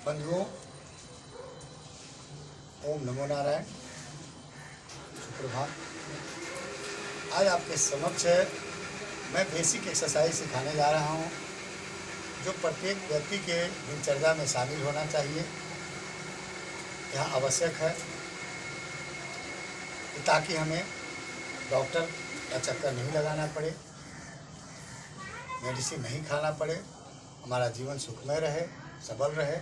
बंधुओं, ओम नमो नारायण। सुप्रभात। आज आपके समक्ष मैं बेसिक एक्सरसाइज सिखाने जा रहा हूँ, जो प्रत्येक व्यक्ति के दिनचर्या में शामिल होना चाहिए। यह आवश्यक है ताकि हमें डॉक्टर का चक्कर नहीं लगाना पड़े, मेडिसिन नहीं खाना पड़े, हमारा जीवन सुखमय रहे, सबल रहे।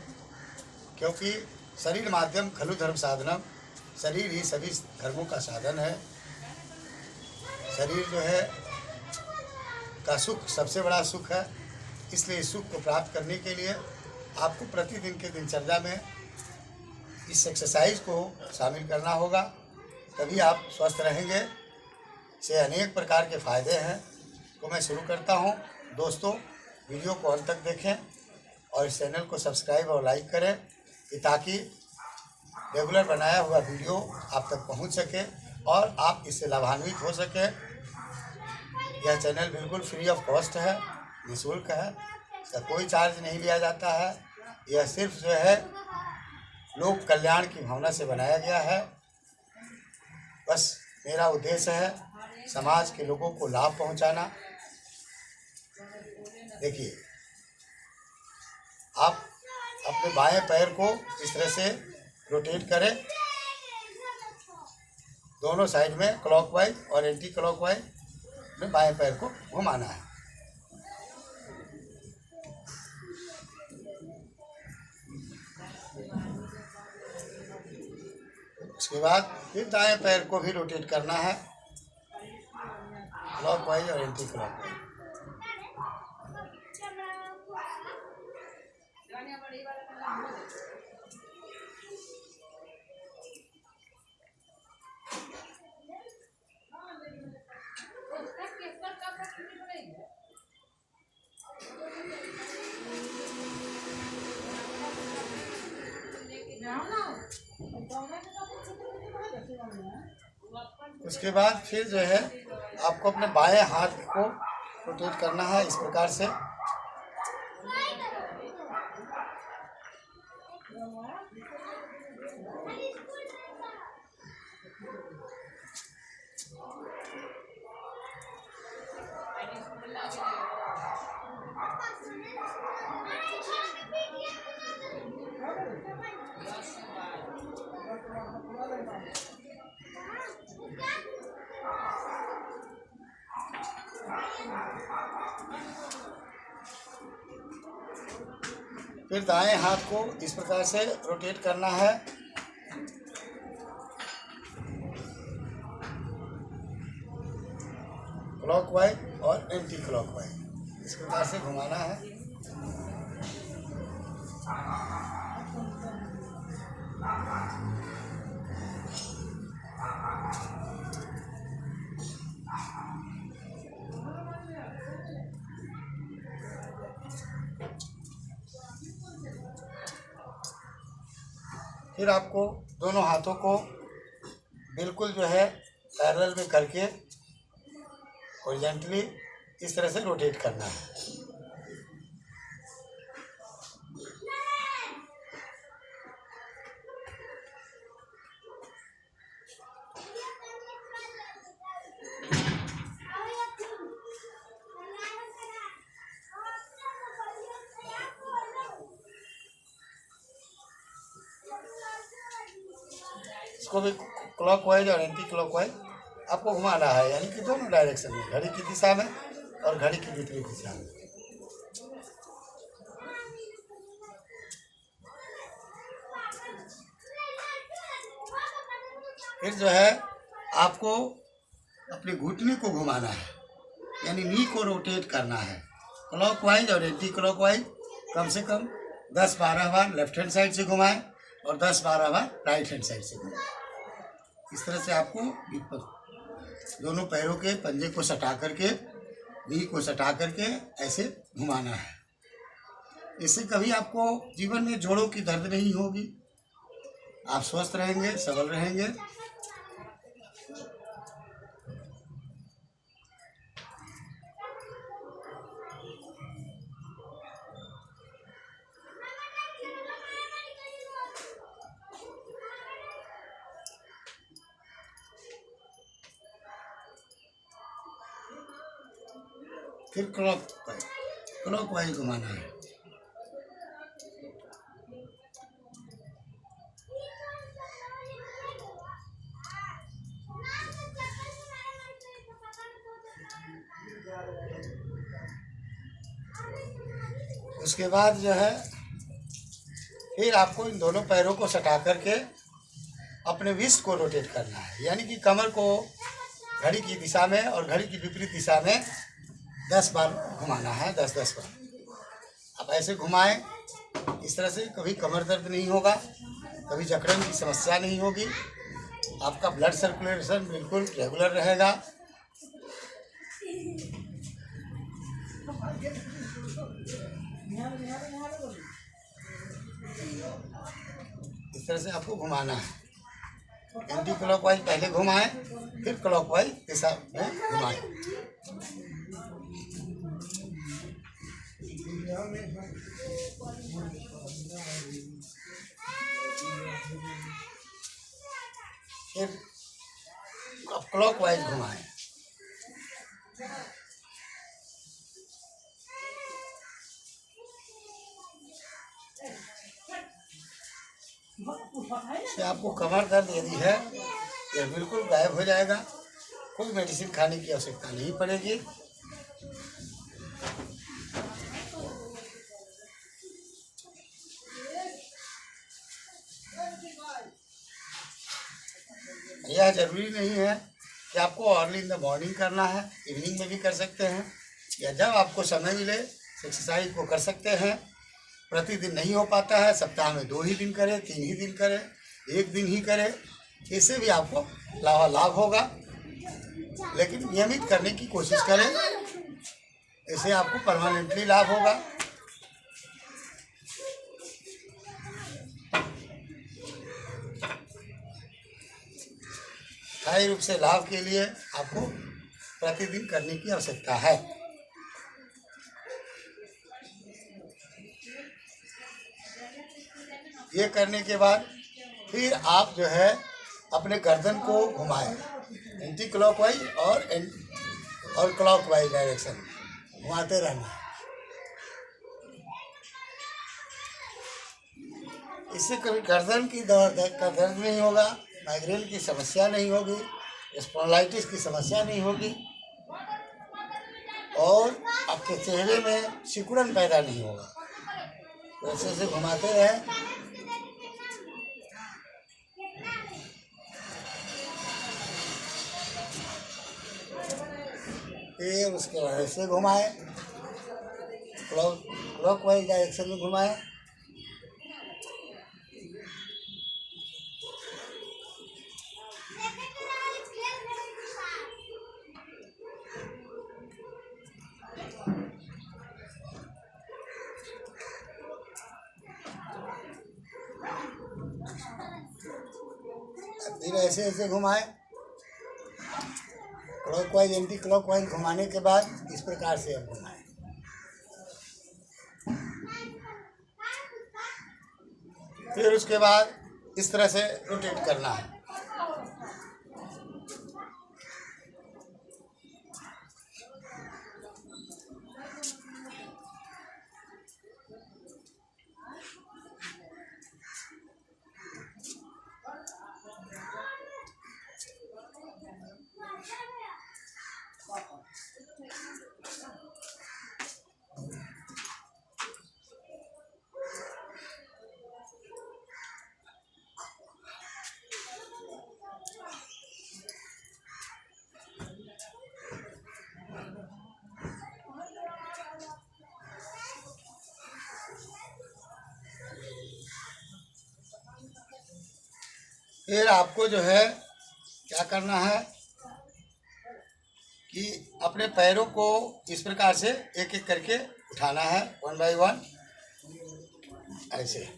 क्योंकि शरीर माध्यम खलु धर्म साधनम, शरीर ही सभी धर्मों का साधन है। शरीर जो है का सुख सबसे बड़ा सुख है। इसलिए इस सुख को प्राप्त करने के लिए आपको प्रतिदिन के दिनचर्या में इस एक्सरसाइज को शामिल करना होगा, तभी आप स्वस्थ रहेंगे। से अनेक प्रकार के फायदे हैं। तो मैं शुरू करता हूं। दोस्तों, वीडियो को अंत तक देखें और इस चैनल को सब्सक्राइब और लाइक करें, ताकि रेगुलर बनाया हुआ वीडियो आप तक पहुंच सके और आप इससे लाभान्वित हो सके। यह चैनल बिल्कुल फ्री ऑफ कॉस्ट है, निःशुल्क है, इसका कोई चार्ज नहीं लिया जाता है। यह सिर्फ जो है लोक कल्याण की भावना से बनाया गया है। बस मेरा उद्देश्य है समाज के लोगों को लाभ पहुंचाना। देखिए, आप अपने बाएं पैर को इस तरह से रोटेट करें, दोनों साइड में क्लॉकवाइज और एंटी क्लॉकवाइज में बाएं पैर को घुमाना है। उसके बाद फिर दाएं पैर को भी रोटेट करना है, क्लॉकवाइज और एंटी क्लॉकवाइज। उसके बाद फिर जो है आपको अपने बाएं हाथ को रोटेट करना है इस प्रकार से। फिर दाएं हाथ को इस प्रकार से रोटेट करना है। क्लॉकवाइज और एंटी क्लॉकवाइज इस प्रकार से घुमाना है। फिर आपको दोनों हाथों को बिल्कुल जो है पैरेलल में करके हॉरिजॉन्टली इस तरह से रोटेट करना है। इसको भी क्लॉकवाइज और एंटी क्लॉकवाइज आपको घुमाना है, यानी कि दोनों डायरेक्शन में, घड़ी की दिशा में और घड़ी की विपरीत दिशा में। फिर जो है आपको अपने घुटने को घुमाना है, यानी नी को रोटेट करना है। क्लॉकवाइज और एंटी क्लॉकवाइज कम से कम 10-12 बार लेफ्ट हैंड साइड से घुमाएं और 10-12 बार राइट हैंड साइड से घुमाएं। इस तरह से आपको दोनों पैरों के पंजे को सटा करके, नी को सटा करके ऐसे घुमाना है। इससे कभी आपको जीवन में जोड़ों की दर्द नहीं होगी, आप स्वस्थ रहेंगे, सबल रहेंगे। फिर क्लॉक वाइज घुमाना है। उसके बाद जो है फिर आपको इन दोनों पैरों को सटा करके अपने विस्ट को रोटेट करना है, यानी कि कमर को घड़ी की दिशा में और घड़ी की विपरीत दिशा में 10 बार घुमाना है, 10-10 बार। आप ऐसे घुमाएं, इस तरह से कभी कमर दर्द नहीं होगा, कभी जकड़न की समस्या नहीं होगी, आपका ब्लड सर्कुलेशन बिल्कुल रेगुलर रहेगा। इस तरह से आपको घुमाना है। एंटी क्लॉकवाइज पहले घुमाएं, फिर क्लॉकवाइज दिशा में घुमाएं। फिर अब क्लॉकवाइज घुमाएं। से आपको कमर दर्द यदि है यह बिल्कुल गायब हो जाएगा, कोई मेडिसिन खाने की आवश्यकता नहीं पड़ेगी। यह जरूरी नहीं है कि आपको अर्ली इन द मॉर्निंग करना है, इवनिंग में भी कर सकते हैं, या जब आपको समय मिले एक्सरसाइज को कर सकते हैं। प्रतिदिन नहीं हो पाता है, सप्ताह में 2 ही दिन करें, 3 ही दिन करें, 1 दिन ही करें, इससे भी आपको लाभ होगा। लेकिन नियमित करने की कोशिश करें, इससे आपको परमानेंटली लाभ होगा। स्थायी रूप से लाभ के लिए आपको प्रतिदिन करने की आवश्यकता है। ये करने के बाद फिर आप जो है अपने गर्दन को घुमाएं, एंटी क्लॉकवाइज और क्लॉकवाइज डायरेक्शन घुमाते रहना। इससे कभी गर्दन की दर्द नहीं होगा, माइग्रेन की समस्या नहीं होगी, स्पॉन्डिलाइटिस की समस्या नहीं होगी, और आपके चेहरे में सिकुड़न पैदा नहीं होगा। वैसे ऐसे घुमाते रहें। फिर उसके बाद ऐसे घुमाएं, क्लॉकवाइज डायरेक्शन में घुमाएं। फिर ऐसे ऐसे घुमाएं। क्लॉकवाइज एंटी क्लॉकवाइज घुमाने के बाद इस प्रकार से अब घुमाएं। फिर उसके बाद इस तरह से रोटेट करना है। फिर आपको जो है क्या करना है कि अपने पैरों को इस प्रकार से एक एक करके उठाना है, 1 बाय 1 ऐसे।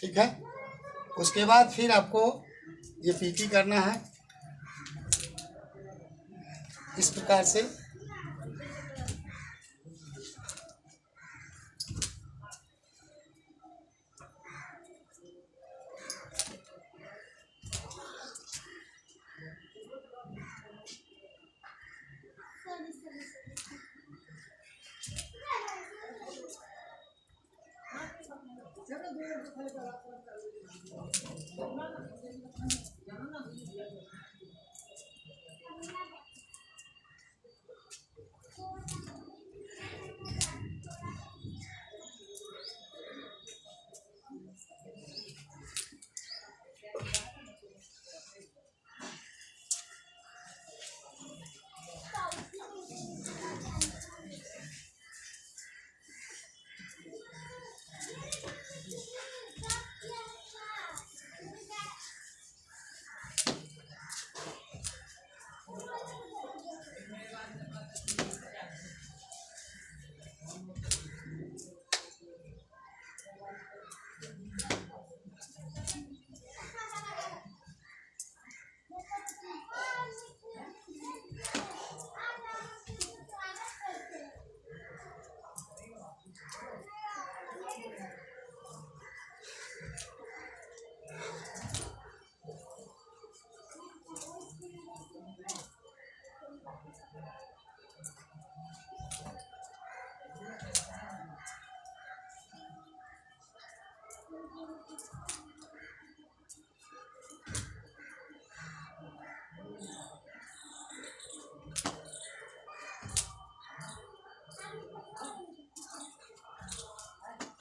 ठीक है। उसके बाद फिर आपको ये पीटी करना है इस प्रकार से।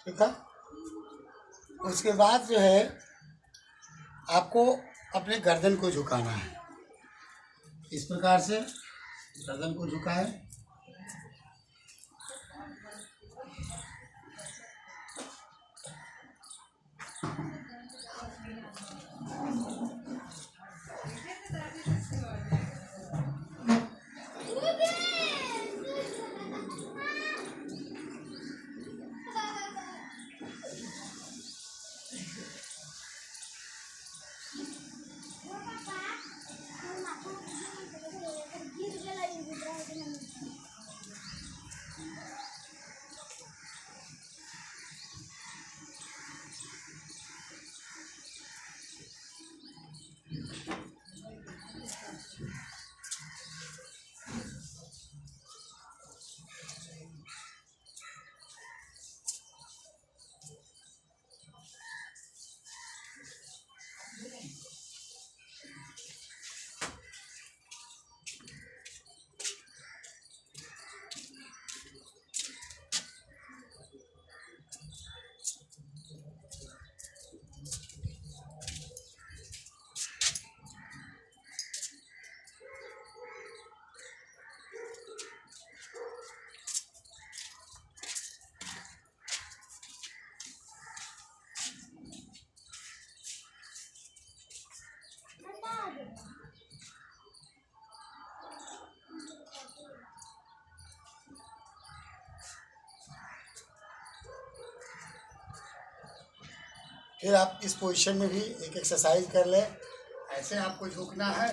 ठीक है। उसके बाद जो है आपको अपने गर्दन को झुकाना है। इस प्रकार से गर्दन को झुकाएं। फिर आप इस पोजीशन में भी एक एक्सरसाइज कर लें। ऐसे आपको झुकना है।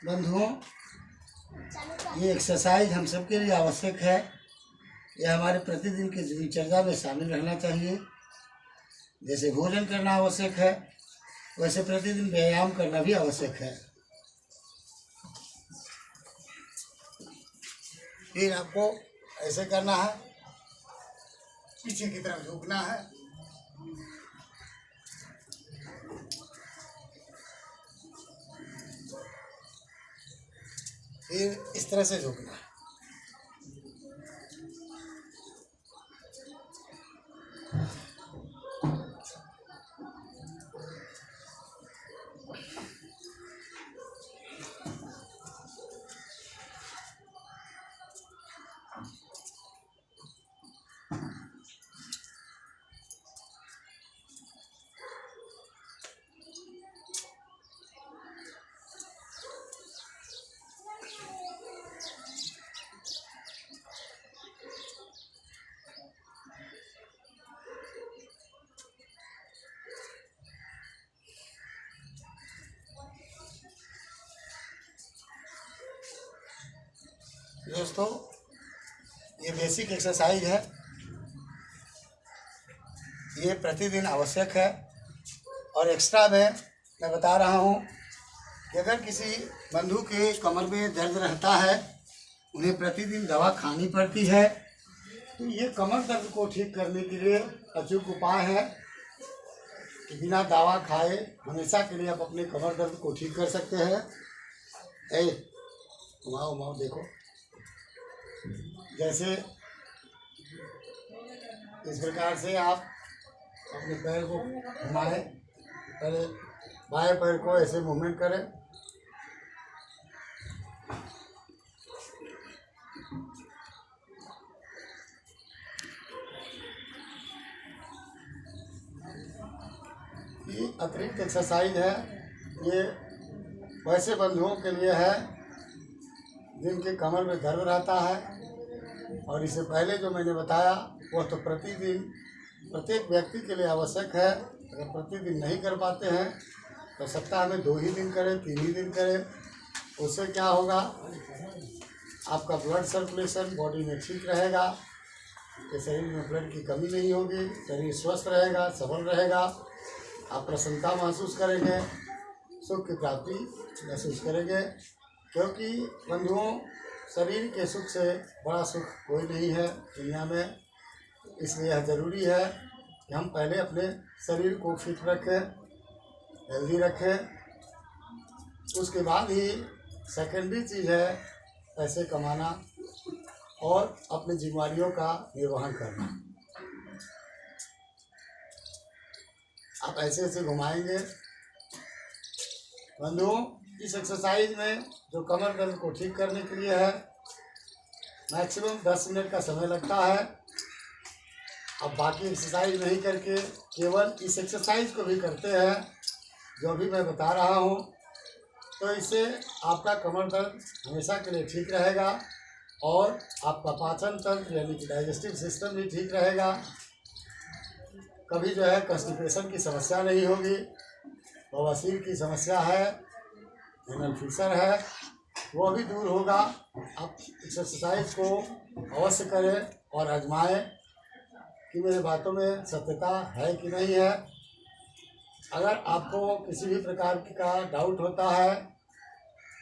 बंधुओं, ये एक्सरसाइज हम सबके लिए आवश्यक है। यह हमारे प्रतिदिन के दिनचर्या में शामिल रहना चाहिए। जैसे भोजन करना आवश्यक है, वैसे प्रतिदिन व्यायाम करना भी आवश्यक है। फिर आपको ऐसे करना है, पीछे की तरफ झुकना है। फिर इस तरह से झुकना है। दोस्तों, ये बेसिक एक्सरसाइज है, ये प्रतिदिन आवश्यक है। और एक्स्ट्रा में मैं बता रहा हूँ कि अगर किसी बंधु के कमर में दर्द रहता है, उन्हें प्रतिदिन दवा खानी पड़ती है, तो ये कमर दर्द को ठीक करने के लिए अचूक उपाय है कि बिना दवा खाए हमेशा के लिए आप अपने कमर दर्द को ठीक कर सकते हैं। घुमाओ घुमाओ, देखो, जैसे इस प्रकार से आप अपने पैर को घुमाएं। पहले बाएं पैर को ऐसे मूवमेंट करें, ये अतिरिक्त एक्सरसाइज है। ये वैसे बंधुओं के लिए है जिनके कमर में दर्द रहता है, और इससे पहले जो मैंने बताया वह तो प्रतिदिन प्रत्येक व्यक्ति के लिए आवश्यक है। अगर प्रतिदिन नहीं कर पाते हैं तो सप्ताह में 2 ही दिन करें, 3 ही दिन करें। उससे क्या होगा, आपका ब्लड सर्कुलेशन बॉडी में ठीक रहेगा, कि शरीर में ब्लड की कमी नहीं होगी, शरीर स्वस्थ रहेगा, सबल रहेगा, आप प्रसन्नता महसूस करेंगे, सुख की प्राप्ति महसूस करेंगे। क्योंकि बंधुओं, शरीर के सुख से बड़ा सुख कोई नहीं है दुनिया में। इसलिए यह ज़रूरी है कि हम पहले अपने शरीर को फिट रखें, हेल्दी रखें। उसके बाद ही सेकेंडरी चीज़ है पैसे कमाना और अपनी जिम्मेदारियों का निर्वहन करना। आप ऐसे ऐसे घुमाएंगे। बंधुओं, इस एक्सरसाइज में जो कमर दर्द को ठीक करने के लिए है, मैक्सिमम 10 मिनट का समय लगता है। अब बाकी एक्सरसाइज नहीं करके केवल इस एक्सरसाइज को भी करते हैं जो भी मैं बता रहा हूँ, तो इससे आपका कमर दर्द हमेशा के लिए ठीक रहेगा और आपका पाचन तंत्र यानी कि डाइजेस्टिव सिस्टम भी ठीक रहेगा। कभी जो है कॉन्स्टिपेशन की समस्या नहीं होगी, बवासीर की समस्या है, एनल फिशर है, वो भी दूर होगा। आप इस एक्सरसाइज को अवश्य करें और आजमाएं कि मेरे बातों में सत्यता है कि नहीं है। अगर आपको किसी भी प्रकार का डाउट होता है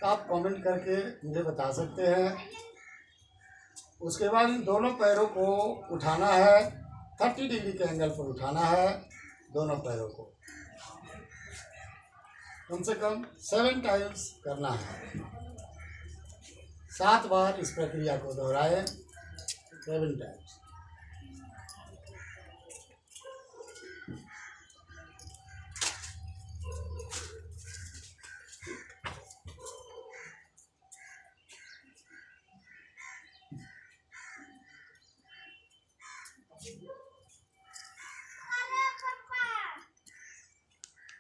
तो आप कमेंट करके मुझे बता सकते हैं। उसके बाद इन दोनों पैरों को उठाना है, 30 डिग्री के एंगल पर उठाना है दोनों पैरों को। कम से कम 7 टाइम्स करना है। 7 बार इस प्रक्रिया को दोहराएं, 7 टाइम्स।